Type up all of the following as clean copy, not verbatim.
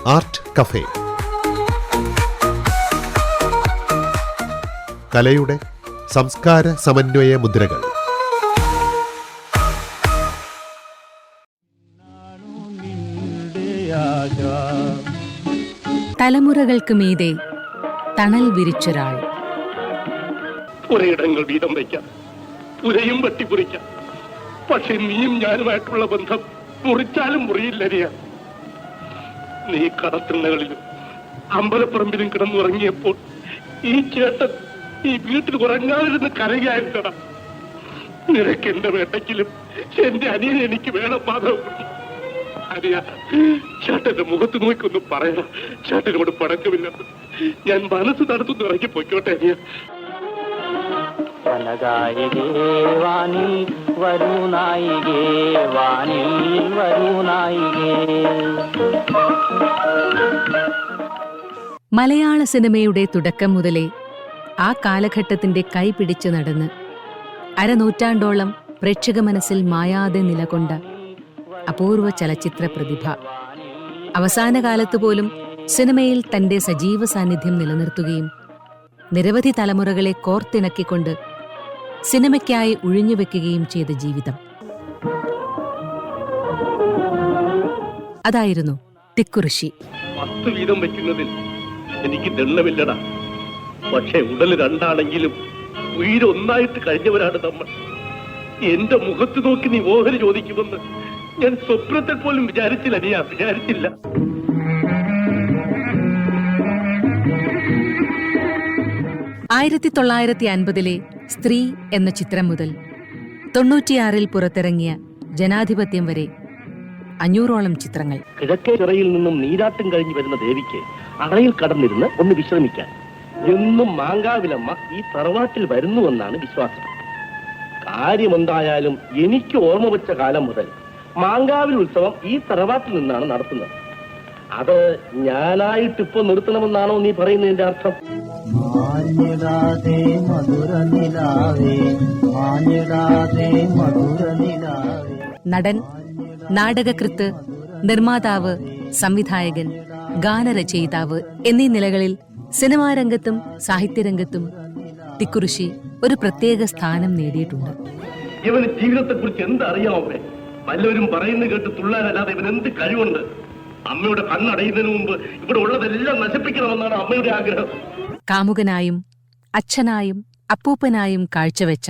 Art cafe. കലയുടെ സംസ്കാര സമന്വയ മുദ്രകൾ. തലമുറകൾക്ക് മീതെ തണൽ വിരിച്ചൊരാൾ. പുരയിടങ്ങൾ വീതം വയ്ക്കാം, പുരയും വെട്ടിക്കുറിക്കാം. പക്ഷെ നീയും ഞാനുമായിട്ടുള്ള ബന്ധം മുറിച്ചാലും മുറിയില്ലരിയ. നീ കടത്തിണ്ണകളിലും അമ്പലപ്പറമ്പിലും കിടന്നുറങ്ങിയപ്പോൾ ഈ ചേട്ടൻ ഈ വീട്ടിൽ ഉറങ്ങാതിരുന്ന് കരയായിരുന്നടാ. നിനക്ക് എന്റെ വേട്ടയ്ക്കിലും എന്റെ അനിയനെ എനിക്ക് വേണം മാധവ. അറിയ, ചേട്ടന്റെ മുഖത്ത് നോക്കൊന്നും പറയണം. ചേട്ടനോട് പടക്കമില്ലെന്ന് ഞാൻ മനസ്സ് നടത്തുന്നു. ഇറങ്ങി പൊയ്ക്കോട്ടെ അനിയ. മലയാള സിനിമയുടെ തുടക്കം മുതലേ ആ കാലഘട്ടത്തിന്റെ കൈപിടിച്ച് നടന്ന് അരനൂറ്റാണ്ടോളം പ്രേക്ഷക മനസ്സിൽ മായാതെ നിലകൊണ്ട അപൂർവ ചലച്ചിത്ര പ്രതിഭ. അവസാന കാലത്ത് പോലും സിനിമയിൽ തന്റെ സജീവ സാന്നിധ്യം നിലനിർത്തുകയും നിരവധി തലമുറകളെ കോർത്തിണക്കിക്കൊണ്ട് സിനിമയ്ക്കായി ഒഴിഞ്ഞുവെക്കുകയും ചെയ്ത ജീവിതം. അതായിരുന്നു തിക്കുറിശ്ശി. 10 വീതം വയ്ക്കുന്നതിൽ എനിക്ക് ദണ്ണമില്ലടാ. പക്ഷെ ഉടൽ രണ്ടാണെങ്കിലും ഉയരൊന്നായിട്ട് കഴിഞ്ഞവരാണ് നമ്മൾ. എന്റെ മുഖത്ത് നോക്കി നീ ഓഹരി ചോദിക്കുമെന്ന് ഞാൻ സ്വപ്നത്തിൽ പോലും വിചാരിച്ചില്ല. വിചാരിച്ചില്ല. ആയിരത്തി 1950 സ്ത്രീ എന്ന ചിത്രം മുതൽ 96 പുറത്തിറങ്ങിയ ജനാധിപത്യം വരെ 500ഓളം ചിത്രങ്ങൾ. കിഴക്കേ ചിറയിൽ നിന്നും നീരാട്ടും കഴിഞ്ഞു വരുന്ന ദേവിക്ക് അറയിൽ കടന്നിരുന്ന് ഒന്ന് വിശ്രമിക്കാൻ എന്നും മാങ്കാവിലമ്മ ഈ തറവാട്ടിൽ വരുന്നുവെന്നാണ് വിശ്വാസം. കാര്യമെന്തായാലും എനിക്ക് ഓർമ്മ വെച്ച കാലം മുതൽ മാങ്കാവിൽ ഉത്സവം ഈ തറവാട്ടിൽ നിന്നാണ് നടത്തുന്നത്. അത് ഞാനായിട്ടിപ്പോ നിർത്തണമെന്നാണോ നീ പറയുന്നതിന്റെ അർത്ഥം? നടൻ, നാടകകൃത്ത്, നിർമ്മാതാവ്, സംവിധായകൻ, ഗാനരചയിതാവ് എന്നീ നിലകളിൽ സിനിമാരംഗത്തും സാഹിത്യരംഗത്തും തിക്കുറിശ്ശി ഒരു പ്രത്യേക സ്ഥാനം നേടിയിട്ടുണ്ട്. ഇവന് ജീവിതത്തെ കുറിച്ച് എന്തറിയാമേ? വല്ലവരും പറയുന്ന കേട്ട് തുള്ളാനല്ലാതെ ഇവൻ എന്ത് കഴിവുണ്ട്? അമ്മയുടെ കണ്ണടയുന്നതിന് മുമ്പ് ഇവിടെ ഉള്ളതെല്ലാം നശിപ്പിക്കണമെന്നാണ് അമ്മയുടെ ആഗ്രഹം. കാമുകനായും അച്ഛനായും അപ്പൂപ്പനായും കാഴ്ചവെച്ച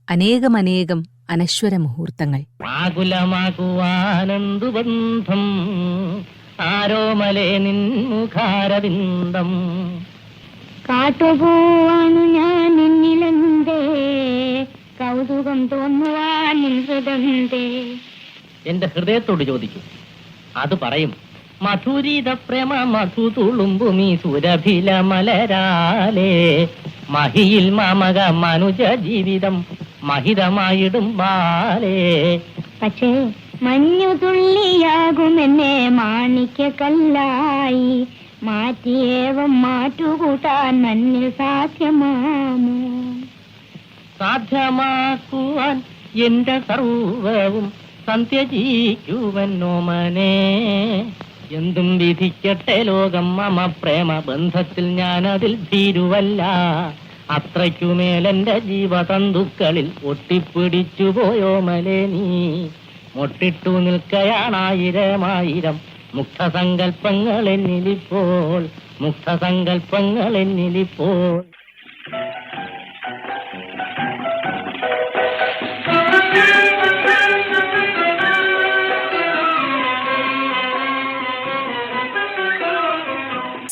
അനേകം അനശ്വര മുഹൂർത്തങ്ങൾ. ആകുലമാകുവാനന്ദുബന്ധം ആരോമലേ നിൻമുഖാരവിന്ദം കാട്ടുപോവാണു ഞാൻ എന്നിലെന്തേ കൗതുകം തോന്നുവാൻ ഹൃദയന്തേ. എന്റെ ഹൃദയത്തോട് ചോദിക്കും, അത് പറയും. മധുരിത പ്രേമ മധു തുളുമ്പുമീ സുരഭില മലരാലേ മഹിയിൽ മാമക മനുജ ജീവിതം മഹിതമായിടും ബാലേ. പക്ഷേ മഞ്ഞു തുള്ളിയാകുമെന്നെ മാണിക്യ കല്ലായി മാറ്റിയേവം മാറ്റുകൂട്ടാൻ മഞ്ഞിൽ സാധ്യമാമോ? സാധ്യമാക്കുവാൻ എന്റെ സർവവും സന്ധ്യജീക്കുവന്നോമനെ. എന്തും വിധിക്കട്ടെ ലോകം മമ പ്രേമ ബന്ധത്തിൽ ഞാനതിൽ ഭീരുവല്ല. അത്രയ്ക്കുമേലെന്റെ ജീവതന്തുക്കളിൽ ഒട്ടിപ്പിടിച്ചു പോയോമലേ നീ. മൊട്ടിട്ടു നിൽക്കയാണായിരമായിരം മുക്തസങ്കൽപ്പങ്ങൾ എന്നിലിപ്പോൾ, മുക്തസങ്കൽപ്പങ്ങൾ എന്നിലിപ്പോൾ.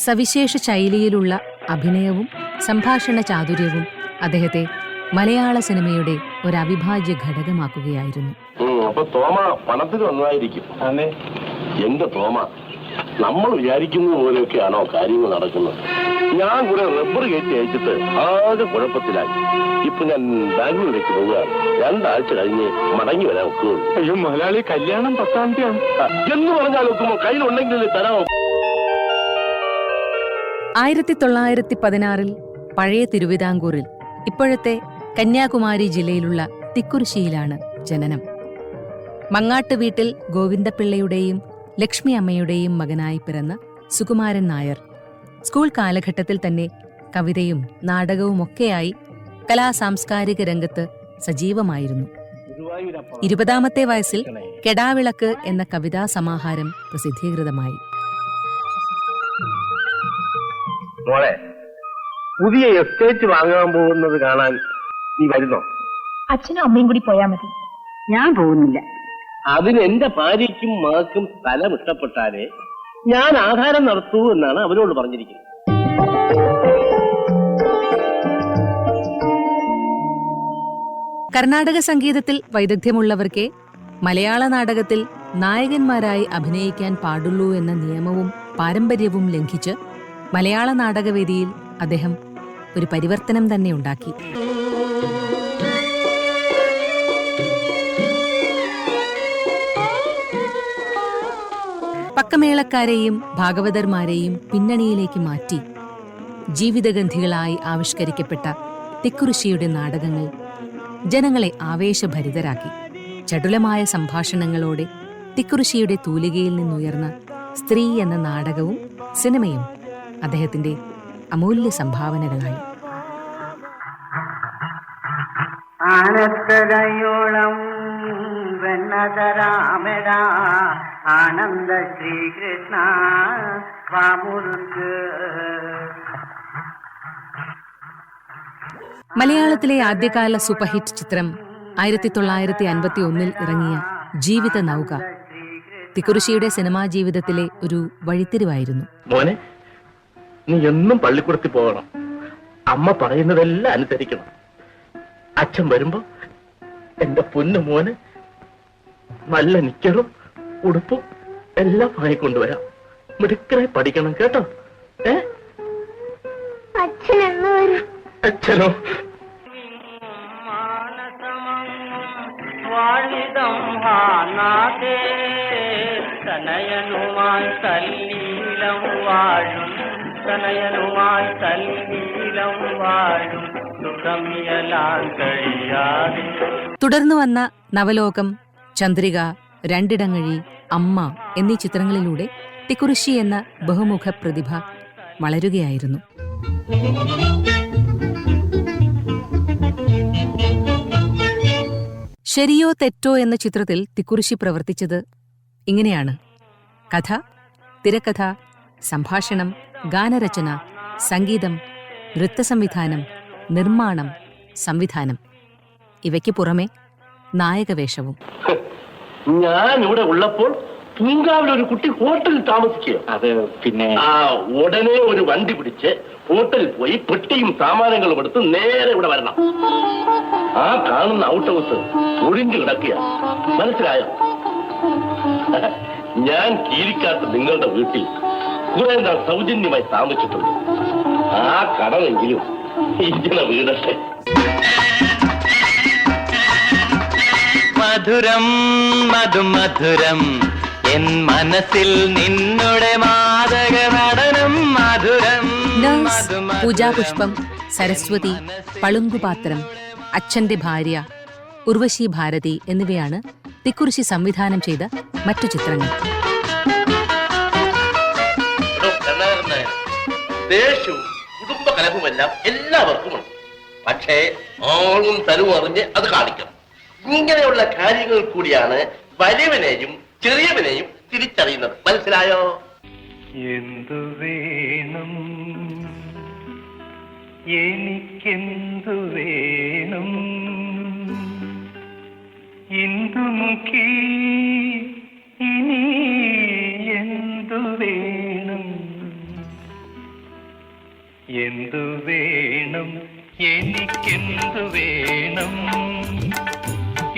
സവിശേഷ ശൈലിയിലുള്ള അഭിനയവും സംഭാഷണ ചാതുര്യവും അദ്ദേഹത്തെ മലയാള സിനിമയുടെ ഒരു അവിഭാജ്യ ഘടകമാക്കുകയായിരുന്നു. അപ്പൊ തോമ പണത്തിന് വന്നതായിരിക്കും. എന്റെ തോമ, നമ്മൾ വിചാരിക്കുന്നത് പോലെയൊക്കെയാണോ കാര്യങ്ങൾ നടക്കുന്നത്? ഞാൻ കൂടെ റബ്ബർ കയറ്റി അയച്ചിട്ട് ആകെ കുഴപ്പത്തിലായി. ഇപ്പൊ ഞാൻ ബാംഗ്ലൂരിലേക്ക് പോവുകയാണ്. 2 ആഴ്ച കഴിഞ്ഞ് മടങ്ങി വരാൻ ഒക്കുകയുള്ളൂ. അയ്യോ മലയാളി, കല്യാണം 10-ാം തീയതി എന്ന് പറഞ്ഞാൽ ഒക്കുമോ? കയ്യിലുണ്ടെങ്കിൽ തരാമോ? 1916 പഴയ തിരുവിതാംകൂറിൽ, ഇപ്പോഴത്തെ കന്യാകുമാരി ജില്ലയിലുള്ള തിക്കുറിശ്ശിയിലാണ് ജനനം. മങ്ങാട്ട് വീട്ടിൽ ഗോവിന്ദപിള്ളയുടെയും ലക്ഷ്മി അമ്മയുടെയും മകനായി പിറന്ന സുകുമാരൻ നായർ. സ്കൂൾ കാലഘട്ടത്തിൽ തന്നെ കവിതയും നാടകവുമൊക്കെയായി കലാസാംസ്കാരിക രംഗത്ത് സജീവമായിരുന്നു. 20-ാമത്തെ വയസ്സിൽ കെടാവിളക്ക് എന്ന കവിതാ സമാഹാരം പ്രസിദ്ധീകൃതമായി. മോളെ, പുതിയ എസ്റ്റേറ്റ് വാങ്ങാൻ പോകുന്നത് കാണാൻ നീ വരുന്നോ? അച്ഛനും അമ്മയും കൂടി പോയാ മതി. ഞാൻ പോകുന്നില്ല. അതിന് എന്റെ ഭാര്യയ്ക്കും മകൾക്കും സ്ഥലം ഇഷ്ടപ്പെട്ടാലേ ഞാൻ ആധാരം നടത്തൂ എന്നാണ് അവരോട് പറഞ്ഞിരിക്കുന്നത്. കർണാടക സംഗീതത്തിൽ വൈദഗ്ധ്യമുള്ളവർക്കേ മലയാള നാടകത്തിൽ നായകന്മാരായി അഭിനയിക്കാൻ പാടുള്ളൂ എന്ന നിയമവും പാരമ്പര്യവും ലംഘിച്ച് മലയാള നാടകവേദിയിൽ അദ്ദേഹം ഒരു പരിവർത്തനം തന്നെ ഉണ്ടാക്കി. പക്കമേളക്കാരെയും ഭാഗവതർമാരെയും പിന്നണിയിലേക്ക് മാറ്റി ജീവിതഗന്ധികളായി ആവിഷ്കരിക്കപ്പെട്ട തിക്കുറിശ്ശിയുടെ നാടകങ്ങൾ ജനങ്ങളെ ആവേശഭരിതരാക്കി. ചടുലമായ സംഭാഷണങ്ങളോടെ തിക്കുറിശ്ശിയുടെ തൂലികയിൽ നിന്നുയർന്ന സ്ത്രീ എന്ന നാടകവും സിനിമയും അദ്ദേഹത്തിന്റെ അമൂല്യ സംഭാവനകളായി. ആനത്തലയോളം വെണ്ണതരാമട ആനന്ദ ശ്രീകൃഷ്ണ വാമുറുക്ക്. മലയാളത്തിലെ ആദ്യകാല സൂപ്പർഹിറ്റ് ചിത്രം 1951 ഇറങ്ങിയ ജീവിത നൗക തിക്കുറിശ്ശിയുടെ സിനിമാ ജീവിതത്തിലെ ഒരു വഴിത്തിരിവായിരുന്നു. മോനെ, നീ എന്നും പള്ളിക്കൂടത്തിൽ പോകണം. അമ്മ പറയുന്നതെല്ലാം അനുസരിക്കണം. അച്ഛൻ വരുമ്പോ എന്റെ പൊന്നു മോന് നല്ല നിക്കറും ഉടുപ്പും എല്ലാം വാങ്ങിക്കൊണ്ടുവരാം. മിടുക്കരായി പഠിക്കണം കേട്ടോ. അച്ഛനോ? വാഴിതം ഹാനാഥേ തനയനുമായി തല്ലീലം വാഴും, തനയനുമായി തല്ലീലം വാഴും സുഖമിയലാൻ കഴിയാതെ. തുടർന്നു വന്ന നവലോകം, ചന്ദ്രിക, രണ്ടിടങ്ങഴി, അമ്മ എന്നീ ചിത്രങ്ങളിലൂടെ തിക്കുറിശ്ശി എന്ന ബഹുമുഖ പ്രതിഭ വളരുകയായിരുന്നു. ശരിയോ തെറ്റോ എന്ന ചിത്രത്തിൽ തിക്കുറിശ്ശി പ്രവർത്തിച്ചത് ഇങ്ങനെയാണ്: കഥ, തിരക്കഥ, സംഭാഷണം, ഗാനരചന, സംഗീതം, നൃത്തസംവിധാനം, നിർമ്മാണം, സംവിധാനം, ഇവയ്ക്ക് പുറമെ നായകവേഷവും. ഞാൻ ഇവിടെ ഉള്ളപ്പോൾ പൂങ്കാവിൽ ഒരു കുട്ടി ഹോട്ടലിൽ താമസിക്കുക. അത് പിന്നെ ഉടനെ ഒരു വണ്ടി പിടിച്ച് ഹോട്ടലിൽ പോയി പെട്ടിയും സാമാനങ്ങളും എടുത്ത് നേരെ ഇവിടെ വരണം. ആ കാണുന്ന ഔട്ട് ഹൗസ് ഒഴിഞ്ഞു കിടക്കുക. മനസ്സിലായോ? ഞാൻ കീരിക്കാത്ത നിങ്ങളുടെ വീട്ടിൽ കുറെ നാൾ സൗജന്യമായി താമസിച്ചിട്ടുണ്ട്. ആ കടമെങ്കിലും ഇങ്ങനെ വീടട്ടെ. മധുരം മധുമധുരം എൻ മനസ്സിൽ നിന്നുടെ മാതക നടനം മധുരം. നഴ്സ്, പൂജാപുഷ്പം, സരസ്വതി, പളുങ്കുപാത്രം, അച്ഛന്റെ ഭാര്യ, ഉർവശി ഭാരതി എന്നിവയാണ് തിക്കുറിശ്ശി സംവിധാനം ചെയ്ത മറ്റു ചിത്രങ്ങൾ. ദേഷ്യവും കുടുംബ കലഹവുമെല്ലാം എല്ലാവർക്കുമുണ്ട്. പക്ഷേ ആളും തരവും അറിഞ്ഞ് അത് കാണിക്കണം. ഇങ്ങനെയുള്ള കാര്യങ്ങൾ കൂടിയാണ് വലിയവനെയും ചെറിയവനെയും തിരിച്ചറിയുന്നത്. മനസ്സിലായോ? എന്തു വേണം എനിക്കെന്തു വേണം ഇന്ദുമുഖി ഇനി എന്തു വേണം എന്തു വേണം എനിക്കെന്തു വേണം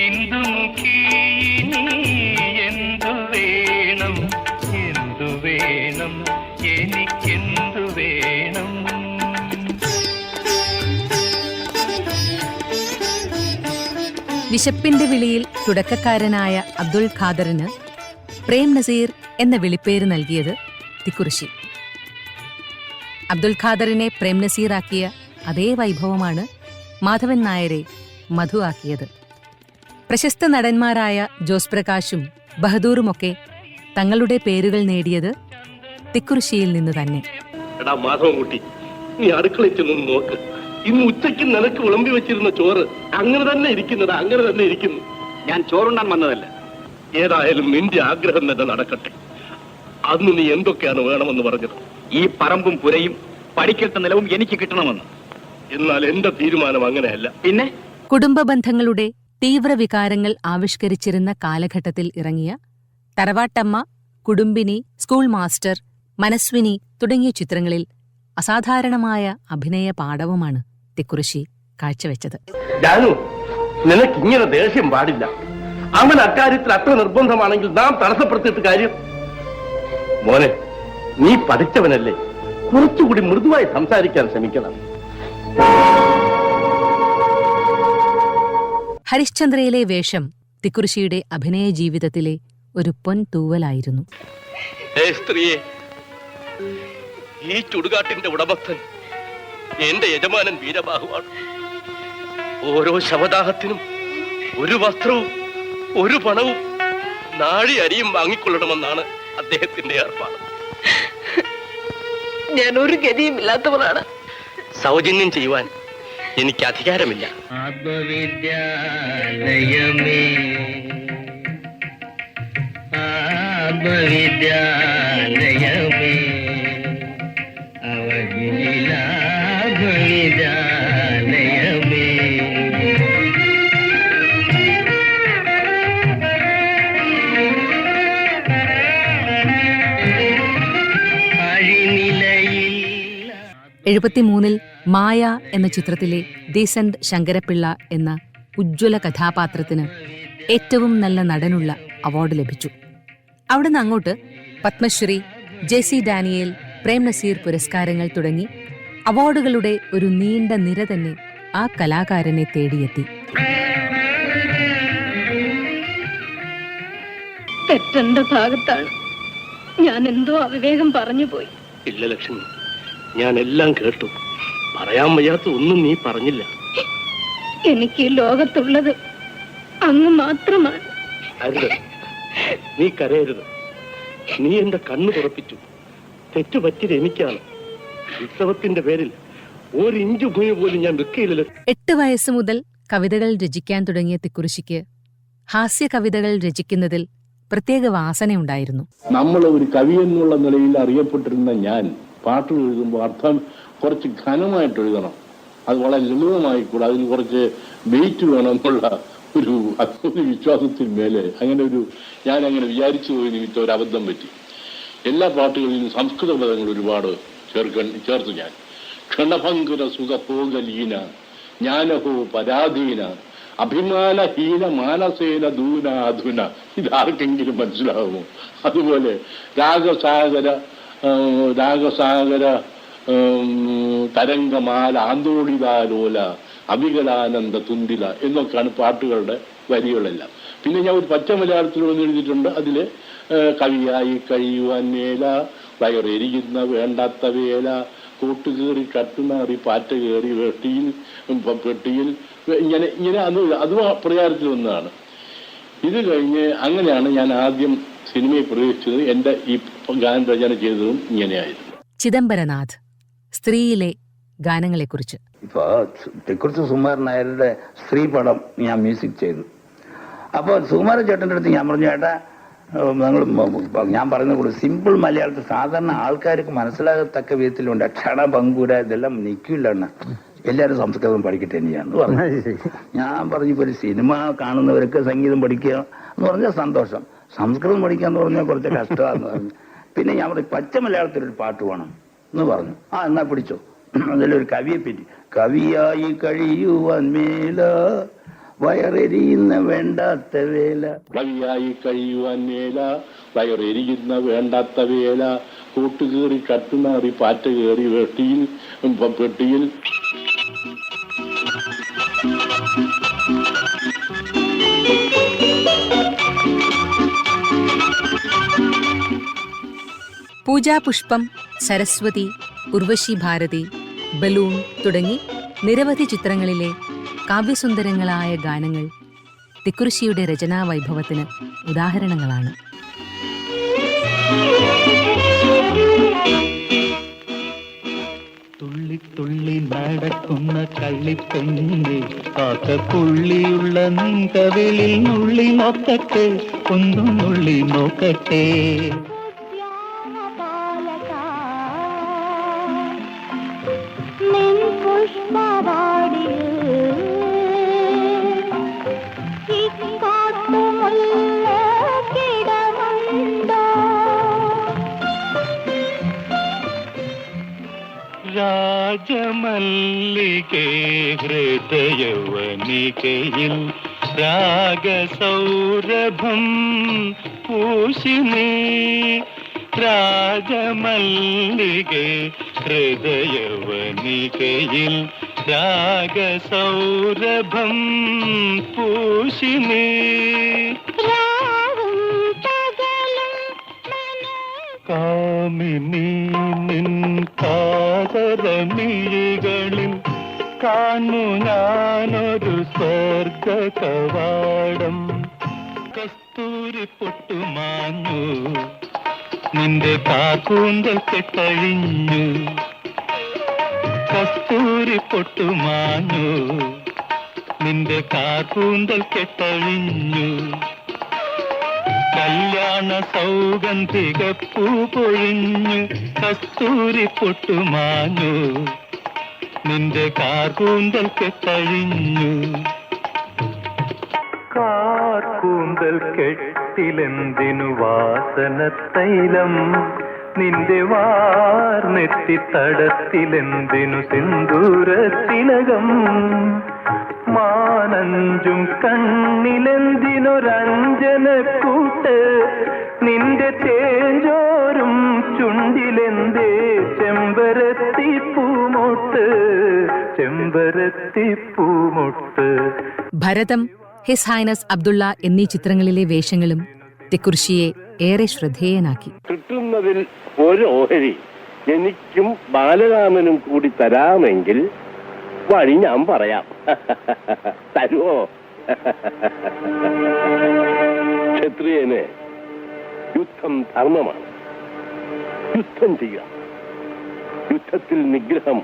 ഇന്ദുമുഖി ഇനി എന്തു വേണം എന്തു വേണം എനിക്കെന്തു വേണം. വിശപ്പിന്റെ വിളിയിൽ തുടക്കക്കാരനായ അബ്ദുൾ ഖാദറിന് പ്രേം നസീർ എന്ന വിളിപ്പേര് നൽകിയത് തിക്കുറിശ്ശി. അബ്ദുൾ ഖാദറിനെ പ്രേം നസീറാക്കിയ അതേ വൈഭവമാണ് മാധവൻ നായരെ മധു ആക്കിയത്. പ്രശസ്ത നടന്മാരായ ജോസ് പ്രകാശും ബഹദൂറുമൊക്കെ തങ്ങളുടെ പേരുകൾ നേടിയത് തിക്കുറിശ്ശിയിൽ നിന്ന് തന്നെ. എടാ മാധവൻകുട്ടി, നീ അടുക്കളയിൽ ചെന്ന് നോക്ക്. ഇന്ന് ഉച്ചയ്ക്ക് നിനക്ക് വിളമ്പി വെച്ചിരുന്ന ചോറ് അങ്ങനെ തന്നെ ഇരിക്കുന്നതാ, അങ്ങനെ തന്നെ ഇരിക്കുന്നു. ഞാൻ ചോറുണ്ടാൻ വന്നതല്ല. ഏതായാലും നിന്റെ ആഗ്രഹം തന്നെ നടക്കട്ടെ. അന്ന് നീ എന്തൊക്കെയാണ് വേണമെന്ന് പറഞ്ഞത്? ഈ പറമ്പും പുരയും പഠിക്കത്ത നിലവും എനിക്ക് കിട്ടണമെന്ന്. എന്നാൽ എന്റെ തീരുമാനം അങ്ങനെയല്ല. പിന്നെ കുടുംബ ബന്ധങ്ങളുടെ തീവ്രവികാരങ്ങൾ ആവിഷ്കരിച്ചിരുന്ന കാലഘട്ടത്തിൽ ഇറങ്ങിയ തറവാട്ടമ്മ, കുടുംബിനി, സ്കൂൾ മാസ്റ്റർ, മനസ്വിനി തുടങ്ങിയ ചിത്രങ്ങളിൽ അസാധാരണമായ അഭിനയ പാടവമാണ് തിക്കുറിശ്ശി കാഴ്ചവെച്ചത്. ജാനു, നിനക്കിങ്ങനെ ദേഷ്യം പാടില്ല. അവൻ അക്കാര്യത്തിൽ അത്ര നിർബന്ധമാണെങ്കിൽ നാം തടസ്സപ്പെടുത്തിയിട്ട് കാര്യം. മോനെ, നീ പഠിച്ചവനല്ലേ, കുറച്ചുകൂടി മൃദുവായി സംസാരിക്കാൻ ശ്രമിക്കണം. ഹരിശ്ചന്ദ്രയിലെ വേഷം തിക്കുറിശ്ശിയുടെ അഭിനയ ജീവിതത്തിലെ ഒരു പൊൻതൂവലായിരുന്നു. സ്ത്രീയെ, ഈ ചുടുകാട്ടിന്റെ ഉടമസ്ഥൻ എന്റെ യജമാനൻ വീരബാഹുവാണ്. ഓരോ ശവദാഹത്തിനും ഒരു വസ്ത്രവും ഒരു പണവും നാഴി അരിയും വാങ്ങിക്കൊള്ളണമെന്നാണ് അദ്ദേഹത്തിന്റെ ഏർപ്പാട്. ഞാൻ ഒരു ഗതിയുമില്ലാത്തവളാണ്. സൗജന്യം ചെയ്യുവാൻ എനിക്ക് അധികാരമില്ല. ആത്മവിദ്യാലയമേ, ആത്മവിദ്യാലയമേ, അവനിലാത്മവിദ്യാലയമേ. അഴിനിലയിൽ 73 മായ എന്ന ചിത്രത്തിലെ ഡീസന്റ് ശങ്കരപ്പിള്ള എന്ന ഉജ്ജ്വല കഥാപാത്രത്തിന് ഏറ്റവും നല്ല നടനുള്ള അവാർഡ് ലഭിച്ചു. അവിടുന്ന് അങ്ങോട്ട് പത്മശ്രീ, ജെ.സി. ഡാനിയേൽ, പ്രേം നസീർ പുരസ്കാരങ്ങൾ തുടങ്ങി അവാർഡുകളുടെ ഒരു നീണ്ട നിര തന്നെ ആ കലാകാരനെ തേടിയെത്തി. തെറ്റെന്റെ ഭാഗത്താണ്. ഞാൻ എന്തോ അവിവേകം പറഞ്ഞു പോയി. ഇല്ല ലക്ഷ്മി, ഞാൻ എല്ലാം കേട്ടു. പറയാൻ വയ്യാത്ത ഒന്നും നീ പറഞ്ഞില്ല. എനിക്ക് ഈ ലോകത്തുള്ളത് അങ്ങ് മാത്രമാണ്. അരുത്, നീ കരയരുത്. നീ എന്റെ കണ്ണു തുറപ്പിച്ചു. തെറ്റുപറ്റിയത് എനിക്കാണ്. ഉത്സവത്തിന്റെ പേരിൽ ഒരു ഇഞ്ചു ഭൂമി പോലും ഞാൻ വിൽക്കയില്ല. 8 വയസ്സ് മുതൽ കവിതകൾ രചിക്കാൻ തുടങ്ങിയ തിക്കുറിശ്ശിക്ക് ഹാസ്യ കവിതകൾ രചിക്കുന്നതിൽ പ്രത്യേക വാസനയുണ്ടായിരുന്നു. നമ്മൾ ഒരു കവി എന്നുള്ള നിലയിൽ അറിയപ്പെട്ടിരുന്ന ഞാൻ പാട്ടുകൾ എഴുതുമ്പോൾ അർത്ഥം കുറച്ച് ഘനമായിട്ട് എഴുതണം. അത് വളരെ ലളിതമായിക്കൂടെ, അതിന് കുറച്ച് വെയിറ്റ് വേണമെന്നുള്ള ഒരു വിശ്വാസത്തിന്മേലെ ഞാൻ അങ്ങനെ വിചാരിച്ചു പോയി നിമിത്തം ഒരു അബദ്ധം പറ്റി. എല്ലാ പാട്ടുകളിലും സംസ്കൃത പദങ്ങൾ ഒരുപാട് ചേർത്തു ഞാൻ. ക്ഷണഭങ്കുര സുഖഭോഗലീന ജ്ഞാനഹോ പരാധീന അഭിമാനഹീന മാനസേന ദൂന അധുന. ഇതാർക്കെങ്കിലും മനസ്സിലാകുമോ? അതുപോലെ രാഗസാഗര തരംഗമാല ആന്തോളിതാലോല അവികലാനന്ദ തുന്തില എന്നൊക്കെയാണ് പാട്ടുകളുടെ വരികളെല്ലാം. പിന്നെ ഞാൻ ഒരു പച്ച മലയാളത്തിൽ ഒന്ന് എഴുതിയിട്ടുണ്ട്. അതില് കവിയായി കഴിയുവാൻ മേല, വയറെരിയുന്ന വേണ്ടാത്ത വേല, കൂട്ടുകേറി കട്ടുനാറി പാറ്റ കയറി പെട്ടിയിൽ ഇങ്ങനെ അത് പ്രചാരത്തിൽ വന്നതാണ്. ഇത് കഴിഞ്ഞ് അങ്ങനെയാണ് ഞാൻ ആദ്യം സിനിമയിൽ പ്രവേശിച്ചത്. എന്റെ ഈ ഗാനരചന ചെയ്തതും ഇങ്ങനെയായിരുന്നു. ചിദംബരനാഥ്, സ്ത്രീയിലെ ഗാനങ്ങളെക്കുറിച്ച്. ഇപ്പൊ തിക്കുറിശ്ശി സുകുമാരൻ നായരുടെ സ്ത്രീ പടം ഞാൻ മ്യൂസിക് ചെയ്തു. അപ്പോൾ സുകുമാരൻ ചേട്ടൻ്റെ അടുത്ത് ഞാൻ പറഞ്ഞു, ചേട്ടാ ഞാൻ പറയുന്ന കൂടെ സിമ്പിൾ മലയാളത്തിൽ സാധാരണ ആൾക്കാർക്ക് മനസ്സിലാകത്തക്ക വിധത്തിലുണ്ട്. ക്ഷണ പങ്കുര ഇതെല്ലാം നിൽക്കില്ല, എല്ലാവരും സംസ്കൃതം പഠിക്കട്ടെ തന്നെയാണെന്ന് പറഞ്ഞു. ഞാൻ പറഞ്ഞു, ഇപ്പോൾ ഒരു സിനിമ കാണുന്നവർക്ക് സംഗീതം പഠിക്കുക എന്ന് പറഞ്ഞാൽ സന്തോഷം, സംസ്കൃതം പഠിക്കാന്ന് പറഞ്ഞാൽ കുറച്ച് കഷ്ടമാണെന്ന് പറഞ്ഞു. പിന്നെ ഞാൻ പറഞ്ഞു, പച്ച മലയാളത്തിലൊരു പാട്ട് വേണം എന്ന് പറഞ്ഞു. എന്നാ പിടിച്ചോ. അതിലൊരു കവിയെ പറ്റി, കവിയായി കഴിയുവാൻ മേല, വയറെരിയുന്ന വേണ്ടാത്ത വേല, കവിയായി കഴിയുവാൻ മേല, വയറെരിയുന്ന വേണ്ടാത്ത വേല, കൂട്ടുകേറി കട്ടുനാറി പാറ്റ കയറി പെട്ടിയിൽ. പൂജാപുഷ്പം, സരസ്വതി, ഉർവശി ഭാരതി, ബലൂൺ തുടങ്ങി നിരവധി ചിത്രങ്ങളിലെ കാവ്യസുന്ദരങ്ങളായ ഗാനങ്ങൾ തിക്കുറിശ്ശിയുടെ രചനാവൈഭവത്തിന് ഉദാഹരണങ്ങളാണ്. തുള്ളി തുള്ളി നടക്കുന്ന കള്ളിപ്പെണ്ണെ കാക്കപ്പുള്ളിയുള്ള നിങ്കവിളിൽ നുള്ളി നോക്കട്ടെ, ഒന്നും നുള്ളി നോക്കട്ടെ. രാജമല്ലികേ ഹൃദയവനികയിൽ രാഗസൗരഭം പൂശിനീ. രാജമല്ലികേ ഹൃദയവനികയിൽ രാഗസൗരഭം പൂശിനീ. കാമിനി നിൻ കാതരമിഴികളിൽ കാണു ഞാനൊരു സ്വർഗ കവാടം. കസ്തൂരി പൊട്ടുമാഞ്ഞു നിന്റെ കാക്കൂന്തൽ കെട്ടഴിഞ്ഞു. കസ്തൂരി പൊട്ടുമാഞ്ഞു നിന്റെ കാക്കൂന്തൽ കെട്ടഴിഞ്ഞു. കല്യാണ സൗഗന്ധിക പൂ പൊഴിഞ്ഞു. കസ്തൂരി പൊട്ടുമാഞ്ഞു നിന്റെ കാർകൂന്തൽ കെട്ടഴിഞ്ഞു. കാർകൂന്തൽ കെട്ടിലെന്തിനു വാസന തൈലം, നിന്റെ വാർനെത്തി തടത്തിലെന്തിനു സിന്ദൂരത്തിലകം. മാനഞ്ചും കണ്ണിലെന്തിനൊരഞ്ജനക്കൂട്ട്, നിന്റെ തേജോരും ചുണ്ടിലെന്തേ ചെമ്പരത്തി പൂമൊട്ട്, ചെമ്പരത്തി പൂമൊട്ട്. ഭരതം, ഹിസ് ഹൈനസ് അബ്ദുള്ള എന്നീ ചിത്രങ്ങളിലെ വേഷങ്ങളും തിക്കുറിശ്ശിയെ ഏറെ ശ്രദ്ധേയനാക്കി. കിട്ടുന്നതിൽ ഒരു ഓഹരി എനിക്കും ബാലരാമനും കൂടി തരാമെങ്കിൽ വഴി ഞാൻ പറയാം. തരുവോ? ക്ഷത്രിയന് യുദ്ധം ധർമ്മമാണ്. യുദ്ധം ചെയ്യുക. യുദ്ധത്തിൽ നിഗ്രഹം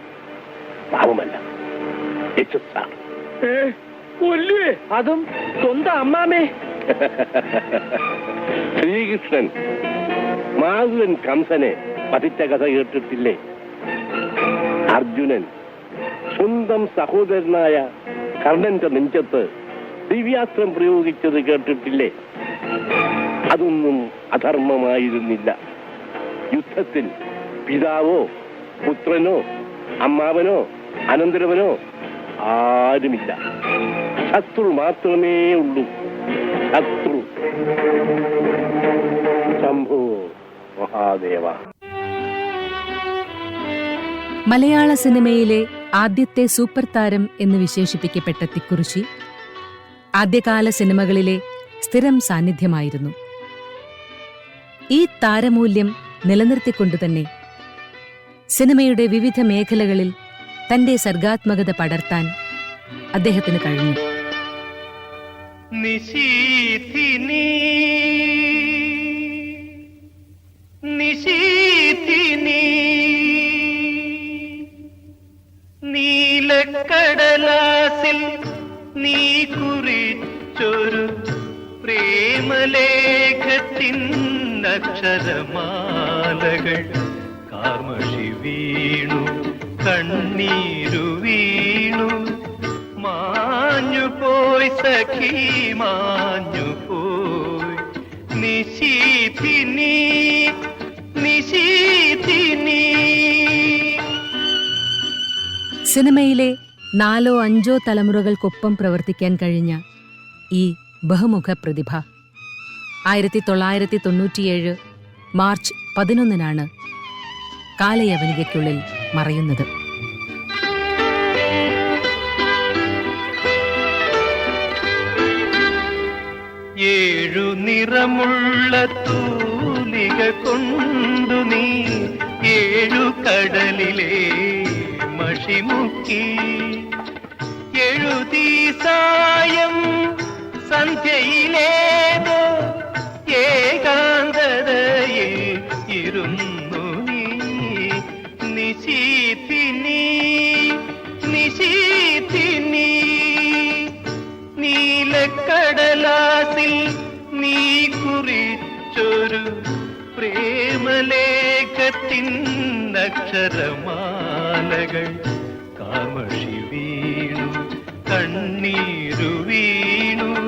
പാവമല്ല, യശസ്സാണ്. കൊല്ലുവേ, അതും സ്വന്തം അമ്മാമേ. ശ്രീകൃഷ്ണൻ മാധവൻ കംസനെ പതിച്ച കഥ കേട്ടിട്ടില്ലേ? അർജുനൻ സ്വന്തം സഹോദരനായ കർണന്റെ നെഞ്ചത്ത് ദിവ്യാസ്ത്രം പ്രയോഗിച്ചത് കേട്ടിട്ടില്ലേ? അതൊന്നും അധർമ്മമായിരുന്നില്ല. യുദ്ധത്തിൽ പിതാവോ പുത്രനോ അമ്മാവനോ അനന്തരവനോ ആരുമില്ല. ശത്രു മാത്രമേ ഉള്ളൂ. ശത്രു. ശംഭോ മഹാദേവ. മലയാള സിനിമയിലെ ആദ്യത്തെ സൂപ്പർ താരം എന്ന് വിശേഷിപ്പിക്കപ്പെട്ട തിക്കുറിശ്ശി ആദ്യകാല സിനിമകളിലെ സ്ഥിരം സാന്നിധ്യമായിരുന്നു. ഈ താരമൂല്യം നിലനിർത്തിക്കൊണ്ടുതന്നെ സിനിമയുടെ വിവിധ മേഖലകളിൽ തന്റെ സർഗാത്മകത പടർത്താൻ അദ്ദേഹത്തിന് കഴിഞ്ഞു. നിശീഥിനി നിശീഥിനി നീലക്കടലാസിൽ നീ കുറിച്ചൊരു പ്രേമലേഖത്തിൻ അക്ഷരമാലകൾ കാർമഷി വീണു, കണ്ണീരു വീണു, മാഞ്ഞു പോയി സഖി മാഞ്ഞു പോയി. നിശീഥിനി നിശീഥിനി. സിനിമയിലെ 4-5 തലമുറകൾക്കൊപ്പം പ്രവർത്തിക്കാൻ കഴിഞ്ഞ ഈ ബഹുമുഖ പ്രതിഭ 1997 മാർച്ച് 11 കാലയവനികയ്ക്കുള്ളിൽ മറയുന്നത്. ഏഴു നിറമുള്ള തൂലിക കൊണ്ടു നീ ഏഴു കടലിലെ മഷിമുക്കി എഴുതി സായം സന്ധ്യയിലേതോ ഏകാന്തതയിൽ ഇരുന്നു നീ. പ്രേമലേഖത്തിൻ അക്ഷരമാലകൾ കാമഷി വീണു കണ്ണീരു വീണു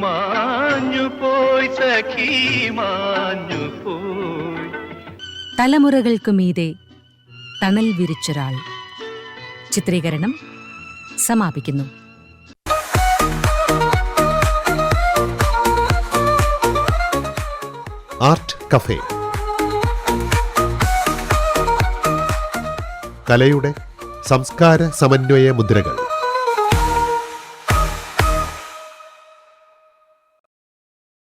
മാഞ്ഞു പോയി സഖി മാഞ്ഞു പോയി. തലമുറകൾക്കു മീതെ തണൽ വിരിച്ചൊരാൾ. ചിത്രീകരണം സമാപിക്കുന്നു. Art cafe. കലയുടെ സംസ്കാര സമന്വയ മുദ്രകൾ.